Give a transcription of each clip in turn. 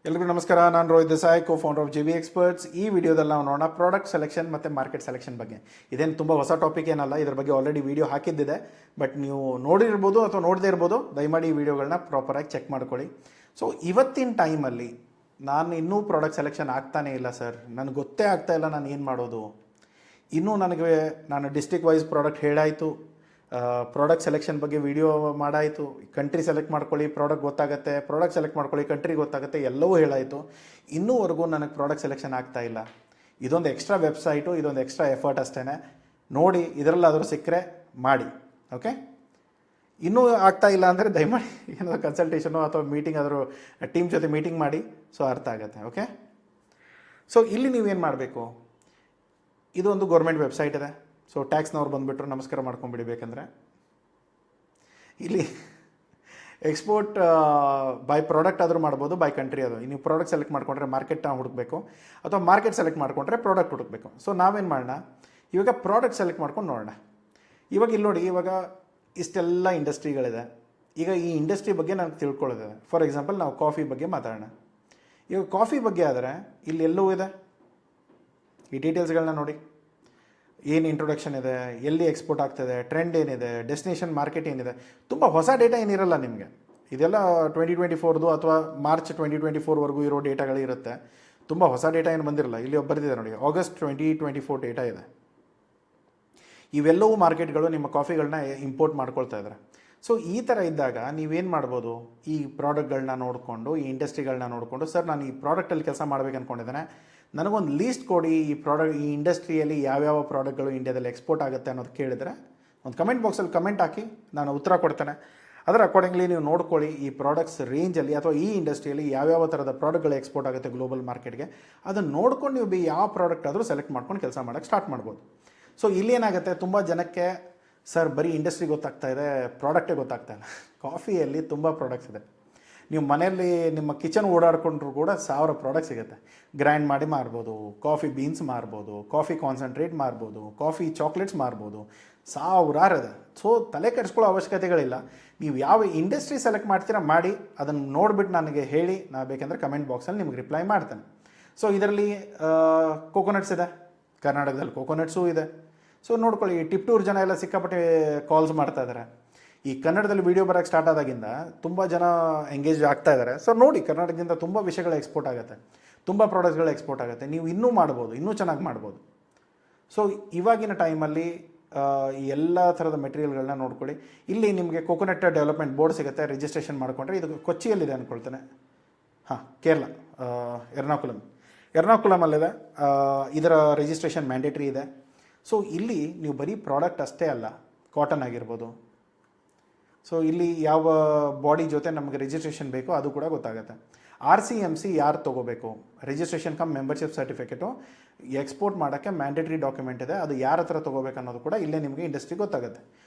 ಎಲ್ರಿಗೂ ನಮಸ್ಕಾರ. ನಾನು Rohit Desai, cofounder of JV experts. ಈ ವಿಡಿಯೋದಲ್ಲಿ ನಾವು ನೋಡೋಣ ಪ್ರಾಡಕ್ಟ್ ಸೆಲೆಕ್ಷನ್ ಮತ್ತು ಮಾರ್ಕೆಟ್ ಸೆಲೆಕ್ಷನ್ ಬಗ್ಗೆ. ಇದೇನು ತುಂಬ ಹೊಸ ಟಾಪಿಕ್ ಏನಲ್ಲ, ಇದ್ರ ಬಗ್ಗೆ ಆಲ್ರೆಡಿ ವಿಡಿಯೋ ಹಾಕಿದ್ದಿದೆ. ಬಟ್ ನೀವು ನೋಡಿರ್ಬೋದು ಅಥವಾ ನೋಡದೇ ಇರ್ಬೋದು, ದಯಮಾಡಿ ಈ ವಿಡಿಯೋಗಳನ್ನ ಪ್ರಾಪರಾಗಿ ಚೆಕ್ ಮಾಡ್ಕೊಳ್ಳಿ. ಸೊ ಇವತ್ತಿನ ಟೈಮಲ್ಲಿ ನಾನು ಇನ್ನೂ ಪ್ರಾಡಕ್ಟ್ ಸೆಲೆಕ್ಷನ್ ಆಗ್ತಾನೇ ಇಲ್ಲ ಸರ್, ನನಗೆ ಗೊತ್ತೇ ಆಗ್ತಾ ಇಲ್ಲ ನಾನು ಏನು ಮಾಡೋದು. ಇನ್ನೂ ನಾನು ಡಿಸ್ಟ್ರಿಕ್ಟ್ ವೈಸ್ ಪ್ರಾಡಕ್ಟ್ ಹೇಳಾಯಿತು, ಪ್ರಾಡಕ್ಟ್ ಸೆಲೆಕ್ಷನ್ ಬಗ್ಗೆ ವಿಡಿಯೋ ಮಾಡಾಯಿತು, ಕಂಟ್ರಿ ಸೆಲೆಕ್ಟ್ ಮಾಡ್ಕೊಳ್ಳಿ ಪ್ರಾಡಕ್ಟ್ ಗೊತ್ತಾಗುತ್ತೆ, ಪ್ರಾಡಕ್ಟ್ ಸೆಲೆಕ್ಟ್ ಮಾಡ್ಕೊಳ್ಳಿ ಕಂಟ್ರಿ ಗೊತ್ತಾಗುತ್ತೆ, ಎಲ್ಲವೂ ಹೇಳಾಯಿತು. ಇನ್ನೂವರೆಗೂ ನನಗೆ ಪ್ರಾಡಕ್ಟ್ ಸೆಲೆಕ್ಷನ್ ಆಗ್ತಾ ಇಲ್ಲ. ಇದೊಂದು ಎಕ್ಸ್ಟ್ರಾ ವೆಬ್ಸೈಟು, ಇದೊಂದು ಎಕ್ಸ್ಟ್ರಾ ಎಫರ್ಟ್ ಅಷ್ಟೇ. ನೋಡಿ, ಇದರಲ್ಲಾದರೂ ಸಿಕ್ಕರೆ ಮಾಡಿ. ಓಕೆ, ಇನ್ನೂ ಆಗ್ತಾ ಇಲ್ಲ ಅಂದರೆ ದಯಮಾಡಿ ಏನಾದರೂ ಕನ್ಸಲ್ಟೇಷನು ಅಥವಾ ಮೀಟಿಂಗ್ ಆದರೂ ಟೀಮ್ ಜೊತೆ ಮೀಟಿಂಗ್ ಮಾಡಿ, ಸೊ ಅರ್ಥ ಆಗುತ್ತೆ. ಓಕೆ, ಸೊ ಇಲ್ಲಿ ನೀವೇನು ಮಾಡಬೇಕು, ಇದೊಂದು ಗೌರ್ಮೆಂಟ್ ವೆಬ್ಸೈಟ್ ಇದೆ. ಸೊ ಟ್ಯಾಕ್ಸ್ನವ್ರು ಬಂದುಬಿಟ್ರು ನಮಸ್ಕಾರ ಮಾಡ್ಕೊಂಬಿಡಬೇಕಂದ್ರೆ ಇಲ್ಲಿ ಎಕ್ಸ್ಪೋರ್ಟ್ ಬೈ ಪ್ರಾಡಕ್ಟ್ ಆದರೂ ಮಾಡ್ಬೋದು, ಬೈ ಕಂಟ್ರಿ ಅದು. ನೀವು ಪ್ರಾಡಕ್ಟ್ ಸೆಲೆಕ್ಟ್ ಮಾಡ್ಕೊಂಡ್ರೆ ಮಾರ್ಕೆಟ್ನ ಹುಡುಕಬೇಕು, ಅಥವಾ ಮಾರ್ಕೆಟ್ ಸೆಲೆಕ್ಟ್ ಮಾಡ್ಕೊಂಡ್ರೆ ಪ್ರಾಡಕ್ಟ್ ಹುಡುಕಬೇಕು. ಸೊ ನಾವೇನು ಮಾಡೋಣ, ಇವಾಗ ಪ್ರಾಡಕ್ಟ್ ಸೆಲೆಕ್ಟ್ ಮಾಡ್ಕೊಂಡು ನೋಡೋಣ. ಇವಾಗ ಇಲ್ಲಿ ನೋಡಿ, ಇವಾಗ ಇಷ್ಟೆಲ್ಲ ಇಂಡಸ್ಟ್ರಿಗಳಿದೆ. ಈಗ ಈ ಇಂಡಸ್ಟ್ರಿ ಬಗ್ಗೆ ನನಗೆ ತಿಳ್ಕೊಳ್ಳೋದಿದೆ. ಫಾರ್ ಎಕ್ಸಾಂಪಲ್ ನಾವು ಕಾಫಿ ಬಗ್ಗೆ ಮಾತಾಡೋಣ. ಈಗ ಕಾಫಿ ಬಗ್ಗೆ ಆದರೆ ಇಲ್ಲಿ ಎಲ್ಲವೂ ಇದೆ, ಈ ಡೀಟೇಲ್ಸ್ಗಳನ್ನ ನೋಡಿ. ಏನು ಇಂಟ್ರೊಡಕ್ಷನ್ ಇದೆ, ಎಲ್ಲಿ ಎಕ್ಸ್ಪೋರ್ಟ್ ಆಗ್ತದೆ, ಟ್ರೆಂಡ್ ಏನಿದೆ, ಡೆಸ್ಟಿನೇಷನ್ ಮಾರ್ಕೆಟ್ ಏನಿದೆ, ತುಂಬ ಹೊಸ ಡೇಟಾ ಏನಿರಲ್ಲ ನಿಮಗೆ. ಇದೆಲ್ಲ 2024 ಅಥವಾ ಮಾರ್ಚ್ 2024ವರೆಗೂ ಇರೋ ಡೇಟಾಗಳಿರುತ್ತೆ. ತುಂಬ ಹೊಸ ಡೇಟಾ ಏನು ಬಂದಿರಲ್ಲ. ಇಲ್ಲಿ ಬರೆದಿದೆ ನೋಡಿ, ಆಗಸ್ಟ್ 2024 ಡೇಟಾ ಇದೆ. ಇವೆಲ್ಲವೂ ಮಾರ್ಕೆಟ್ಗಳು ನಿಮ್ಮ ಕಾಫಿಗಳನ್ನ ಇಂಪೋರ್ಟ್ ಮಾಡ್ಕೊಳ್ತಾ ಇದ್ದಾರೆ. ಸೊ ಈ ಥರ ಇದ್ದಾಗ ನೀವೇನು ಮಾಡ್ಬೋದು, ಈ ಪ್ರಾಡಕ್ಟ್ಗಳನ್ನ ನೋಡಿಕೊಂಡು, ಈ ಇಂಡಸ್ಟ್ರಿಗಳನ್ನ ನೋಡಿಕೊಂಡು, ಸರ್ ನಾನು ಈ ಪ್ರಾಡಕ್ಟಲ್ಲಿ ಕೆಲಸ ಮಾಡ್ಬೇಕು ಅಂದ್ಕೊಂಡಿದ್ದೇನೆ, ನನಗೊಂದು ಲೀಸ್ಟ್ ಕೊಡಿ, ಈ ಇಂಡಸ್ಟ್ರಿಯಲ್ಲಿ ಯಾವ್ಯಾವ ಪ್ರಾಡಕ್ಟ್ಗಳು ಇಂಡಿಯಾದಲ್ಲಿ ಎಕ್ಸ್ಪೋರ್ಟ್ ಆಗುತ್ತೆ ಅನ್ನೋದು ಕೇಳಿದರೆ ಒಂದು ಕಮೆಂಟ್ ಬಾಕ್ಸಲ್ಲಿ ಕಮೆಂಟ್ ಹಾಕಿ, ನಾನು ಉತ್ತರ ಕೊಡ್ತೇನೆ. ಅದರ ಅಕಾರ್ಡಿಂಗ್ಲಿ ನೀವು ನೋಡ್ಕೊಳ್ಳಿ, ಈ ಪ್ರಾಡಕ್ಟ್ಸ್ ರೇಂಜಲ್ಲಿ ಅಥವಾ ಈ ಇಂಡಸ್ಟ್ರಿಯಲ್ಲಿ ಯಾವ್ಯಾವ ಥರದ ಪ್ರಾಡಕ್ಟ್ಗಳು ಎಕ್ಸ್ಪೋರ್ಟ್ ಆಗುತ್ತೆ ಗ್ಲೋಬಲ್ ಮಾರ್ಕೆಟ್ಗೆ, ಅದನ್ನು ನೋಡ್ಕೊಂಡು ನೀವು ಯಾವ ಪ್ರಾಡಕ್ಟ್ ಆದರೂ ಸೆಲೆಕ್ಟ್ ಮಾಡ್ಕೊಂಡು ಕೆಲಸ ಮಾಡೋಕ್ಕೆ ಸ್ಟಾರ್ಟ್ ಮಾಡ್ಬೋದು. ಸೊ ಇಲ್ಲಿ ಏನಾಗುತ್ತೆ, ತುಂಬ ಜನಕ್ಕೆ ಸರ್ ಬರೀ ಇಂಡಸ್ಟ್ರಿ ಗೊತ್ತಾಗ್ತಾ ಇದೆ, ಪ್ರಾಡಕ್ಟೇ ಗೊತ್ತಾಗ್ತಾ ಇಲ್ಲ. ಕಾಫಿಯಲ್ಲಿ ತುಂಬ ಪ್ರಾಡಕ್ಟ್ಸ್ ಇದೆ. ನೀವು ಮನೆಯಲ್ಲಿ ನಿಮ್ಮ ಕಿಚನ್ ಓಡಾಡ್ಕೊಂಡ್ರೂ ಕೂಡ 1000 ಪ್ರಾಡಕ್ಟ್ ಸಿಗುತ್ತೆ. ಗ್ರೈಂಡ್ ಮಾಡಿ ಮಾರ್ಬೋದು, ಕಾಫಿ ಬೀನ್ಸ್ ಮಾರ್ಬೋದು, ಕಾಫಿ ಕಾನ್ಸಂಟ್ರೇಟ್ ಮಾರ್ಬೋದು, ಕಾಫಿ ಚಾಕ್ಲೇಟ್ಸ್ ಮಾರ್ಬೋದು, ಸಾವಿರಾರು ಇದೆ. ಸೊ ತಲೆ ಕೆಡಿಸ್ಕೊಳ್ಳೋ ಅವಶ್ಯಕತೆಗಳಿಲ್ಲ. ನೀವು ಯಾವ ಇಂಡಸ್ಟ್ರಿ ಸೆಲೆಕ್ಟ್ ಮಾಡ್ತೀರಾ ಮಾಡಿ, ಅದನ್ನು ನೋಡಿಬಿಟ್ಟು ನನಗೆ ಹೇಳಿ, ನಾ ಬೇಕೆಂದರೆ ಕಮೆಂಟ್ ಬಾಕ್ಸಲ್ಲಿ ನಿಮ್ಗೆ ರಿಪ್ಲೈ ಮಾಡ್ತೇನೆ. ಸೊ ಇದರಲ್ಲಿ ಕೋಕೋನಟ್ಸ್ ಇದೆ, ಕರ್ನಾಟಕದಲ್ಲಿ ಕೋಕೋನಟ್ಸೂ ಇದೆ. ಸೊ ನೋಡ್ಕೊಳ್ಳಿ, ಟಿಪ್ ಟೂರ್ ಜನ ಎಲ್ಲ ಸಿಕ್ಕಾಪಟ್ಟೆ ಕಾಲ್ಸ್ ಮಾಡ್ತಾ ಇದ್ದಾರೆ. ಈ ಕನ್ನಡದಲ್ಲಿ ವೀಡಿಯೋ ಬರೋಕ್ಕೆ ಸ್ಟಾರ್ಟ್ ಆದಾಗಿಂದ ತುಂಬ ಜನ ಎಂಗೇಜ್ ಆಗ್ತಾ ಇದ್ದಾರೆ. ಸೊ ನೋಡಿ, ಕರ್ನಾಟಕದಿಂದ ತುಂಬ ವಿಷಯಗಳು ಎಕ್ಸ್ಪೋರ್ಟ್ ಆಗುತ್ತೆ, ತುಂಬ ಪ್ರಾಡಕ್ಟ್ಸ್ಗಳು ಎಕ್ಸ್ಪೋರ್ಟ್ ಆಗುತ್ತೆ. ನೀವು ಇನ್ನೂ ಮಾಡ್ಬೋದು, ಇನ್ನೂ ಚೆನ್ನಾಗಿ ಮಾಡ್ಬೋದು. ಸೊ ಇವಾಗಿನ ಟೈಮಲ್ಲಿ ಈ ಎಲ್ಲ ಥರದ ಮೆಟೀರಿಯಲ್ಗಳನ್ನ ನೋಡ್ಕೊಳ್ಳಿ. ಇಲ್ಲಿ ನಿಮಗೆ ಕೋಕೋನಟ್ ಡೆವಲಪ್ಮೆಂಟ್ ಬೋರ್ಡ್ ಸಿಗುತ್ತೆ, ರಿಜಿಸ್ಟ್ರೇಷನ್ ಮಾಡಿಕೊಂಡ್ರೆ. ಇದು ಕೊಚ್ಚಿಯಲ್ಲಿದೆ ಅಂದ್ಕೊಳ್ತೇನೆ. ಹಾಂ, ಕೇರಳ, ಎರ್ನಾಕುಲಮಲ್ಲಿದೆ. ಇದರ ರಿಜಿಸ್ಟ್ರೇಷನ್ ಮ್ಯಾಂಡೇಟ್ರಿ ಇದೆ. ಸೊ ಇಲ್ಲಿ ನೀವು ಬರೀ ಪ್ರಾಡಕ್ಟ್ ಅಷ್ಟೇ ಅಲ್ಲ, ಕಾಟನ್ ಆಗಿರ್ಬೋದು. ಸೊ ಇಲ್ಲಿ ಯಾವ ಬಾಡಿ ಜೊತೆ ನಮಗೆ ರಿಜಿಸ್ಟ್ರೇಷನ್ ಬೇಕೋ ಅದು ಕೂಡ ಗೊತ್ತಾಗುತ್ತೆ. RCMC ಯಾರು ತೊಗೋಬೇಕು, registration come membership certificate export ಮಾಡೋಕ್ಕೆ ಮ್ಯಾಂಡೇಟ್ರಿ ಡಾಕ್ಯುಮೆಂಟ್ ಇದೆ. ಅದು ಯಾರ ಹತ್ರ ತೊಗೋಬೇಕು ಅನ್ನೋದು ಕೂಡ ಇಲ್ಲೇ ನಿಮಗೆ ಇಂಡಸ್ಟ್ರಿ ಗೊತ್ತಾಗುತ್ತೆ.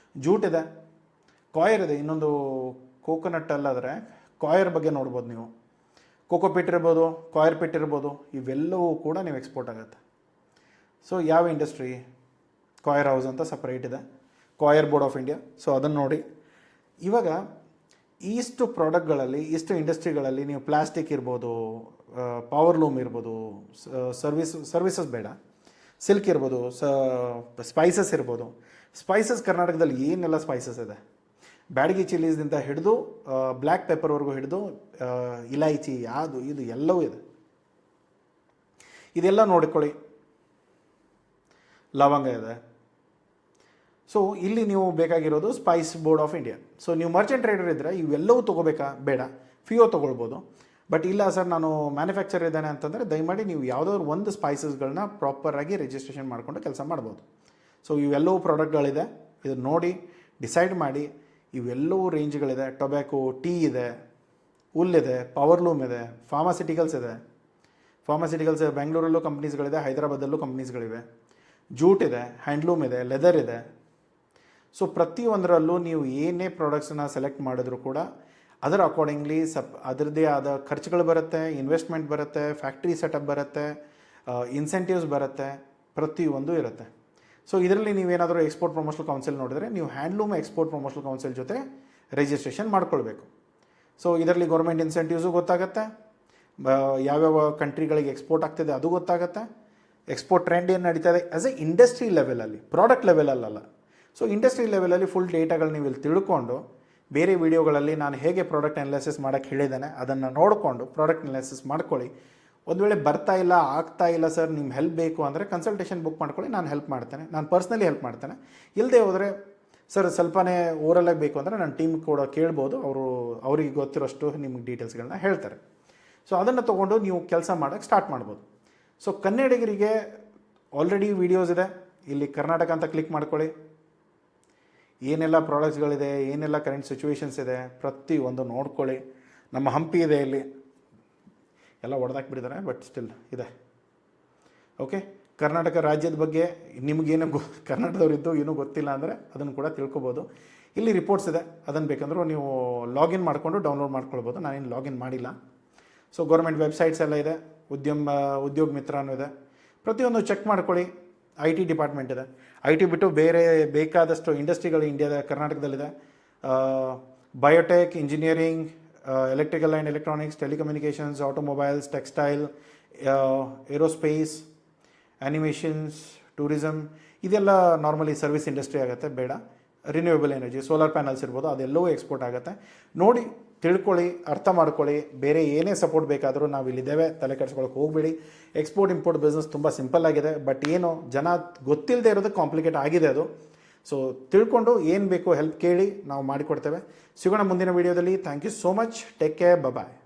ಜೂಟ್ ಇದೆ, ಕಾಯರ್ ಇದೆ. ಇನ್ನೊಂದು ಕೋಕೋನಟ್ಟಲ್ಲಾದರೆ ಕಾಯರ್ ಬಗ್ಗೆ ನೋಡ್ಬೋದು ನೀವು. ಕೋಕೋ ಪಿಟ್ ಇರ್ಬೋದು, ಕಾಯರ್ ಪಿಟ್ ಇರ್ಬೋದು, ಇವೆಲ್ಲವೂ ಕೂಡ ನೀವು ಎಕ್ಸ್ಪೋರ್ಟ್ ಆಗುತ್ತೆ. ಸೊ ಯಾವ ಇಂಡಸ್ಟ್ರಿ, ಕಾಯರ್ ಹೌಸ್ ಅಂತ ಸಪ್ರೇಟ್ ಇದೆ, coir board of India. So ಅದನ್ನು ನೋಡಿ. ಇವಾಗ ಇಷ್ಟು ಪ್ರಾಡಕ್ಟ್ಗಳಲ್ಲಿ, ಇಷ್ಟು ಇಂಡಸ್ಟ್ರಿಗಳಲ್ಲಿ ನೀವು ಪ್ಲಾಸ್ಟಿಕ್ ಇರ್ಬೋದು, ಪವರ್ ಲೂಮ್ ಇರ್ಬೋದು, ಸರ್ವಿಸಸ್ ಬೇಡ, ಸಿಲ್ಕ್ ಇರ್ಬೋದು, ಸ್ಪೈಸಸ್ ಇರ್ಬೋದು. ಸ್ಪೈಸಸ್ ಕರ್ನಾಟಕದಲ್ಲಿ ಏನೆಲ್ಲ ಸ್ಪೈಸಸ್ ಇದೆ, ಬ್ಯಾಡಗಿ ಚಿಲ್ಲೀಸ್ದಿಂದ ಹಿಡಿದು ಬ್ಲ್ಯಾಕ್ ಪೆಪ್ಪರ್ವರೆಗೂ ಹಿಡಿದು ಇಲೈಚಿ, ಯಾವುದು ಇದು ಎಲ್ಲವೂ ಇದೆ. ಇದೆಲ್ಲ ನೋಡಿಕೊಳ್ಳಿ. ಲವಂಗ ಇದೆ. ಸೊ ಇಲ್ಲಿ ನೀವು ಬೇಕಾಗಿರೋದು Spice board of India. So ನೀವು ಮರ್ಚೆಂಟ್ ಟ್ರೇಡರ್ ಇದ್ದರೆ ಇವೆಲ್ಲವೂ ತೊಗೋಬೇಕಾ, ಬೇಡ, FIO ತೊಗೊಳ್ಬೋದು. ಬಟ್ ಇಲ್ಲ ಸರ್ ನಾನು ಮ್ಯಾನುಫ್ಯಾಕ್ಚರ್ ಇದ್ದಾನೆ ಅಂತಂದರೆ ದಯಮಾಡಿ ನೀವು ಯಾವುದಾದ್ರು ಒಂದು ಸ್ಪೈಸಸ್ಗಳನ್ನ ಪ್ರಾಪರಾಗಿ ರಿಜಿಸ್ಟ್ರೇಷನ್ ಮಾಡಿಕೊಂಡು ಕೆಲಸ ಮಾಡ್ಬೋದು. ಸೊ ಇವೆಲ್ಲವೂ ಪ್ರಾಡಕ್ಟ್ಗಳಿದೆ, ಇದನ್ನು ನೋಡಿ ಡಿಸೈಡ್ ಮಾಡಿ. ಇವೆಲ್ಲವೂ ರೇಂಜ್ಗಳಿದೆ. ಟೊಬ್ಯಾಕೋ, ಟೀ ಇದೆ, ಹುಲ್ಲಿದೆ, ಪವರ್ ಲೂಮ್ ಇದೆ, ಫಾರ್ಮಾಸಿಟಿಕಲ್ಸ್ ಇದೆ. ಬೆಂಗಳೂರಲ್ಲೂ ಕಂಪ್ನೀಸ್ಗಳಿದೆ, ಹೈದರಾಬಾದಲ್ಲೂ ಕಂಪ್ನೀಸ್ಗಳಿವೆ. ಜೂಟ್ ಇದೆ, ಹ್ಯಾಂಡ್ಲೂಮ್ ಇದೆ, ಲೆದರ್ ಇದೆ. ಸೊ ಪ್ರತಿಯೊಂದರಲ್ಲೂ ನೀವು ಏನೇ ಪ್ರಾಡಕ್ಟ್ಸನ್ನ ಸೆಲೆಕ್ಟ್ ಮಾಡಿದ್ರೂ ಕೂಡ ಅದರ ಅಕಾರ್ಡಿಂಗ್ಲಿ ಅದರದ್ದೇ ಆದ ಖರ್ಚುಗಳು ಬರುತ್ತೆ, ಇನ್ವೆಸ್ಟ್ಮೆಂಟ್ ಬರುತ್ತೆ, ಫ್ಯಾಕ್ಟ್ರಿ ಸೆಟಪ್ ಬರುತ್ತೆ, ಇನ್ಸೆಂಟಿವ್ಸ್ ಬರುತ್ತೆ, ಪ್ರತಿಯೊಂದು ಇರುತ್ತೆ. ಸೊ ಇದರಲ್ಲಿ ನೀವೇನಾದರೂ ಎಕ್ಸ್ಪೋರ್ಟ್ ಪ್ರಮೋಷನಲ್ ಕೌನ್ಸಿಲ್ ನೋಡಿದರೆ ನೀವು ಹ್ಯಾಂಡ್ಲೂಮ್ ಎಕ್ಸ್ಪೋರ್ಟ್ ಪ್ರಮೋಷನಲ್ ಕೌನ್ಸಿಲ್ ಜೊತೆ ರಿಜಿಸ್ಟ್ರೇಷನ್ ಮಾಡ್ಕೊಳ್ಬೇಕು. ಸೊ ಇದರಲ್ಲಿ ಗೌರ್ಮೆಂಟ್ ಇನ್ಸೆಂಟಿವ್ಸು ಗೊತ್ತಾಗುತ್ತೆ, ಯಾವ್ಯಾವ ಕಂಟ್ರಿಗಳಿಗೆ ಎಕ್ಸ್ಪೋರ್ಟ್ ಆಗ್ತಿದೆ ಅದು ಗೊತ್ತಾಗುತ್ತೆ. ಎಕ್ಸ್ಪೋರ್ಟ್ ಟ್ರೆಂಡ್ ಏನು ನಡೀತಾ ಇದೆ ಆ್ಯಸ್ ಎ ಇಂಡಸ್ಟ್ರಿ ಲೆವೆಲಲ್ಲಿ, ಪ್ರಾಡಕ್ಟ್ ಲೆವೆಲಲ್ಲ. ಸೊ ಇಂಡಸ್ಟ್ರಿ ಲೆವೆಲಲ್ಲಿ ಫುಲ್ ಡೇಟಾಗಳು ನೀವು ಇಲ್ಲಿ ತಿಳ್ಕೊಂಡು ಬೇರೆ ವೀಡಿಯೋಗಳಲ್ಲಿ ನಾನು ಹೇಗೆ ಪ್ರಾಡಕ್ಟ್ ಅನಾಲಿಸಿಸ್ ಮಾಡೋಕ್ಕೆ ಹೇಳಿದ್ದೇನೆ ಅದನ್ನು ನೋಡಿಕೊಂಡು ಪ್ರಾಡಕ್ಟ್ ಅನಾಲಿಸಿಸ್ ಮಾಡ್ಕೊಳ್ಳಿ. ಒಂದು ವೇಳೆ ಬರ್ತಾ ಇಲ್ಲ, ಆಗ್ತಾ ಇಲ್ಲ ಸರ್, ನಿಮ್ಮ ಹೆಲ್ಪ್ ಬೇಕು ಅಂದರೆ ಕನ್ಸಲ್ಟೇಷನ್ ಬುಕ್ ಮಾಡ್ಕೊಳ್ಳಿ, ನಾನು ಹೆಲ್ಪ್ ಮಾಡ್ತೇನೆ, ನಾನು ಪರ್ಸ್ನಲಿ ಹೆಲ್ಪ್ ಮಾಡ್ತೇನೆ. ಇಲ್ಲದೆ ಹೋದರೆ ಸರ್ ಸ್ವಲ್ಪನೇ ಓರಲಾಗಿ ಬೇಕು ಅಂದರೆ ನನ್ನ ಟೀಮ್ ಕೂಡ ಕೇಳ್ಬೋದು, ಅವರಿಗೆ ಗೊತ್ತಿರೋಷ್ಟು ನಿಮಗೆ ಡೀಟೇಲ್ಸ್ಗಳನ್ನ ಹೇಳ್ತಾರೆ. ಸೊ ಅದನ್ನು ತೊಗೊಂಡು ನೀವು ಕೆಲಸ ಮಾಡೋಕ್ಕೆ ಸ್ಟಾರ್ಟ್ ಮಾಡ್ಬೋದು. ಸೊ ಕನ್ನಡಿಗರಿಗೆ ಆಲ್ರೆಡಿ ವೀಡಿಯೋಸ್ ಇದೆ, ಇಲ್ಲಿ ಕರ್ನಾಟಕ ಅಂತ ಕ್ಲಿಕ್ ಮಾಡ್ಕೊಳ್ಳಿ. ಏನೆಲ್ಲ ಪ್ರಾಡಕ್ಟ್ಸ್ಗಳಿದೆ, ಏನೆಲ್ಲ ಕರೆಂಟ್ ಸಿಚುವೇಶನ್ಸ್ ಇದೆ ಪ್ರತಿಯೊಂದು ನೋಡ್ಕೊಳ್ಳಿ. ನಮ್ಮ ಹಂಪಿ ಇದೆ, ಇಲ್ಲಿ ಎಲ್ಲ ಹೊಡೆದಾಕ್ಬಿಟ್ಟಿದ್ದಾರೆ ಬಟ್ ಸ್ಟಿಲ್ ಇದೆ. ಓಕೆ, ಕರ್ನಾಟಕ ರಾಜ್ಯದ ಬಗ್ಗೆ ನಿಮಗೇನು ಕರ್ನಾಟಕದವರಿದ್ದು ಏನೂ ಗೊತ್ತಿಲ್ಲ ಅಂದರೆ ಅದನ್ನು ಕೂಡ ತಿಳ್ಕೊಬೋದು. ಇಲ್ಲಿ ರಿಪೋರ್ಟ್ಸ್ ಇದೆ, ಅದನ್ನು ಬೇಕಂದ್ರೂ ನೀವು ಲಾಗಿನ್ ಮಾಡಿಕೊಂಡು ಡೌನ್ಲೋಡ್ ಮಾಡ್ಕೊಳ್ಬೋದು. ನಾನೇನು ಲಾಗಿನ್ ಮಾಡಿಲ್ಲ. ಸೊ ಗೌರ್ಮೆಂಟ್ ವೆಬ್ಸೈಟ್ಸ್ ಎಲ್ಲ ಇದೆ, ಉದ್ಯೋಗ ಮಿತ್ರನೂ ಇದೆ, ಪ್ರತಿಯೊಂದು ಚೆಕ್ ಮಾಡ್ಕೊಳ್ಳಿ. ಐ ಟಿ ಡಿಪಾರ್ಟ್ಮೆಂಟ್ ಇದೆ, ಐ ಟಿ ಬಿಟ್ಟು ಬೇರೆ ಬೇಕಾದಷ್ಟು ಇಂಡಸ್ಟ್ರಿಗಳು ಇಂಡಿಯಾದ ಕರ್ನಾಟಕದಲ್ಲಿದೆ. Biotech, engineering, electrical and electronics, telecommunications, automobiles, textile, aerospace, animations, tourism, ಇದೆಲ್ಲ ನಾರ್ಮಲಿ ಸರ್ವಿಸ್ ಇಂಡಸ್ಟ್ರಿ ಆಗುತ್ತೆ. ಬೇಡ, ರಿನ್ಯೂಯಬಲ್ ಎನರ್ಜಿ, ಸೋಲಾರ್ ಪ್ಯಾನಲ್ಸ್ ಇರ್ಬೋದು, ಅದೆಲ್ಲವೂ ಎಕ್ಸ್ಪೋರ್ಟ್ ಆಗುತ್ತೆ. ನೋಡಿ, ತಿಳ್ಕೊಳ್ಳಿ, ಅರ್ಥ ಮಾಡ್ಕೊಳ್ಳಿ. ಬೇರೆ ಏನೇ ಸಪೋರ್ಟ್ ಬೇಕಾದರೂ ನಾವು ಇಲ್ಲಿದ್ದೇವೆ, ತಲೆ ಕೆಡಿಸ್ಕೊಳ್ಳೋಕೆ ಹೋಗಬೇಡಿ. ಎಕ್ಸ್ಪೋರ್ಟ್ ಇಂಪೋರ್ಟ್ ಬಿಸ್ನೆಸ್ ತುಂಬ ಸಿಂಪಲ್ ಆಗಿದೆ, ಬಟ್ ಏನು ಜನ ಗೊತ್ತಿಲ್ಲದೆ ಇರೋದು ಕಾಂಪ್ಲಿಕೇಟ್ ಆಗಿದೆ ಅದು. ಸೊ ತಿಳ್ಕೊಂಡು ಏನು ಬೇಕು ಹೆಲ್ಪ್ ಕೇಳಿ, ನಾವು ಮಾಡಿಕೊಡ್ತೇವೆ. ಸಿಗೋಣ ಮುಂದಿನ ವೀಡಿಯೋದಲ್ಲಿ. Thank you so much. Take care, bye.